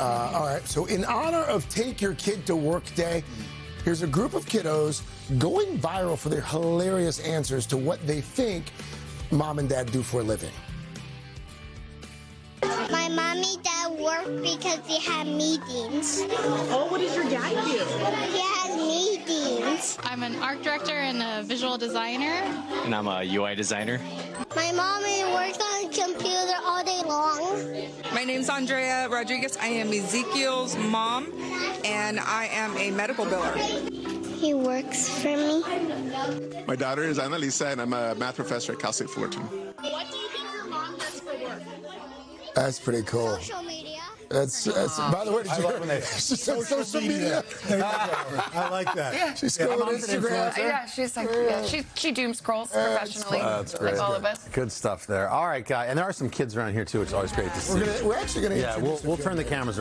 All right, so in honor of Take Your Kid to Work Day, here's a group of kiddos going viral for their hilarious answers to what they think mom and dad do for a living. My mommy and dad work because they have meetings. Oh, what does your dad do? He has meetings. I'm an art director and a visual designer. And I'm a UI designer. My mommy works on the computer all day long. My name's Andrea Rodriguez. I am Ezekiel's mom, and I am a medical biller. He works for me. My daughter is Annalisa, and I'm a math professor at Cal State Fullerton. What do you think your mom does for work? That's pretty cool. Social media. That's by the way, did you hear? She said social media. I like that. Yeah. She's going on Instagram. Yeah, she's like, she doom scrolls professionally. That's great. Like all of us. Good stuff there. All right, guy. And there are some kids around here too, which is always great to see. We're actually going to Yeah, we'll turn the cameras around.